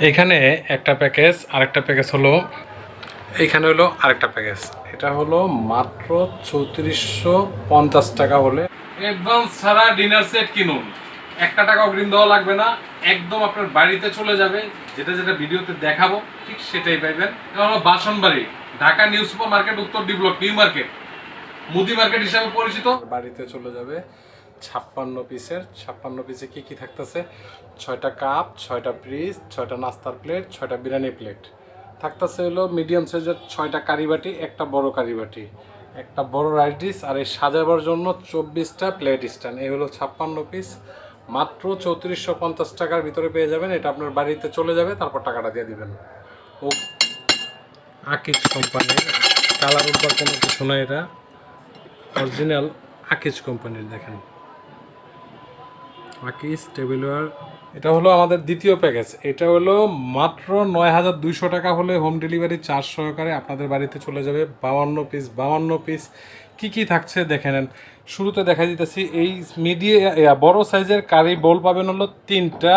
এখানে একটা প্যাকেজ, আরেকটা প্যাকেজ হলো এইখানে হলো আরেকটা প্যাকেজ। এটা হলো মাত্র 3450 টাকা হলে অ্যাডভান্স ছাড়া ডিনার সেট কিনুন। একটা টাকা অগ্রিম দেওয়া লাগবে না, একদম আপনার বাড়িতে চলে যাবে। যেটা যেটা ভিডিওতে দেখাবো ঠিক সেটাই পাইবেন। এটা হলো বাসনবাড়ি, ঢাকা নিউ সুপার মার্কেট, উত্তর ডি ব্লক, নিউ মার্কেট, মুদি মার্কেট হিসাবে পরিচিত। বাড়িতে চলে যাবে 56 পিসের। 56 পিসে কি কি থাকতেছে? 6টা কাপ, 6টা ফ্রিজ, 6টা নাস্তার প্লেট, 6টা বিরিয়ানি প্লেট থাকতেছে। হলো মিডিয়াম সাইজের 6টা কারিবাটি, একটা বড় কারিবাটি, একটা বড় রাইস ডিশ, আর এই সাজাবার জন্য 24টা প্লেট স্ট্যান্ড। এই হলো 56 পিস, মাত্র 3450 টাকার ভিতরে পেয়ে যাবেন। এটা আপনার বাড়িতে চলে যাবে, তারপর টাকাটা দিয়ে দিবেন। ও আকিজ কোম্পানির, কালার উঠবার কোনো কিছু নয়, এটা অরিজিনাল আকিজ কোম্পানির। দেখেন আকিজ টেবিলওয়্যার। এটা হলো আমাদের দ্বিতীয় প্যাকেজ। এটা হলো মাত্র 9200 টাকা হলে হোম ডেলিভারি চার্জ সহকারে আপনাদের বাড়িতে চলে যাবে। 52 পিস কি কি থাকছে দেখে নেন। শুরুতে দেখা দিতেছি, এই বড় সাইজের কারি বোল পাবেন হলো 3টা,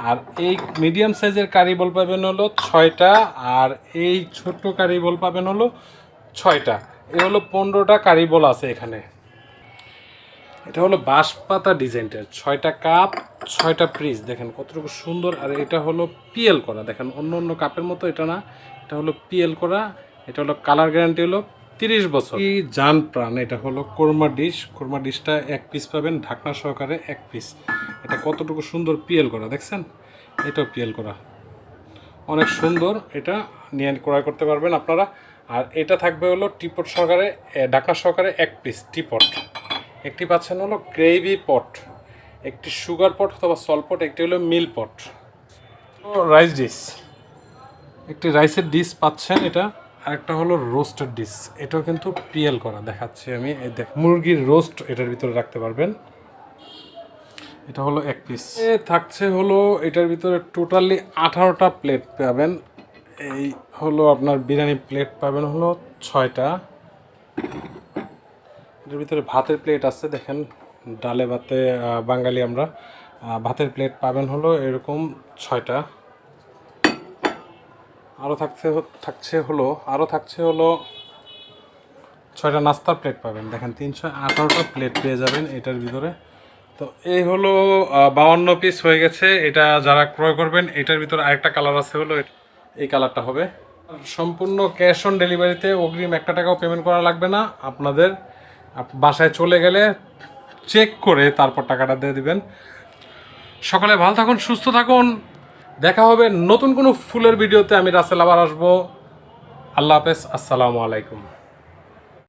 আর এই মিডিয়াম সাইজের কারি বোল পাবেন হলো 6টা, আর এই ছোট্ট কারি বোল পাবেন হলো 6টা। এ হলো 15টা কারি বোল আছে এখানে। এটা হলো বাঁশপাতা ডিজাইনটার 6টা কাপ, 6টা ফ্রিজ। দেখেন কতটুকু সুন্দর। আর এটা হলো পিএল করা, দেখেন অন্য অন্য কাপের মতো এটা না, এটা হলো পিএল করা। এটা হলো কালার গ্যারান্টি হলো 30 বছর। এই জান প্রাণ, এটা হলো কোরমা ডিশ। কোরমা ডিশটা 1 পিস পাবেন, ঢাকনা সহকারে 1 পিস। এটা কতটুকু সুন্দর পিএল করা, দেখছেন? এটাও পিএল করা, অনেক সুন্দর। এটা নিয়ে ক্রয় করতে পারবেন আপনারা। আর এটা থাকবে হলো টিপট সহকারে, ঢাকনা সহকারে 1 পিস টিপট। একটি পাচ্ছেন হলো গ্রেভি পট, একটি সুগার পট অথবা সল পট, একটি হলো মিল পট। রাইস ডিশ, একটি রাইসের ডিশ পাচ্ছেন এটা। আরেকটা হলো রোস্টেড ডিশ, এটাও কিন্তু পিএল করা। দেখাচ্ছি আমি, এই দেখ মুরগির রোস্ট এটার ভিতরে রাখতে পারবেন। এটা হলো 1 পিস। থাকছে হলো এটার ভিতরে টোটালি 18টা প্লেট পাবেন। এই হলো আপনার বিরিয়ানি প্লেট পাবেন হলো 6টা। এর ভিতরে ভাতের প্লেট আছে, দেখেন ডালে ভাতে বাঙালি আমরা, ভাতের প্লেট পাবেন হলো এরকম 6টা। আরও থাকছে হলো 6টা নাস্তার প্লেট পাবেন। দেখেন 318টা প্লেট পেয়ে যাবেন এটার ভিতরে। তো এই হলো 52 পিস হয়ে গেছে। এটা যারা ক্রয় করবেন, এটার ভিতরে আরেকটা কালার আছে, হলো এই কালারটা হবে। সম্পূর্ণ ক্যাশ অন ডেলিভারিতে, অগ্রিম 1 টাকাও পেমেন্ট করা লাগবে না। আপনাদের বাসায় চলে গেলে চেক করে তারপর টাকাটা দিয়ে দিবেন। সকালে ভালো থাকুন, সুস্থ থাকুন। দেখা হবে নতুন কোনো ফুলের ভিডিওতে। আমি রাসেল আবার আসবো। আল্লাহ হাফেজ, আসসালামু আলাইকুম।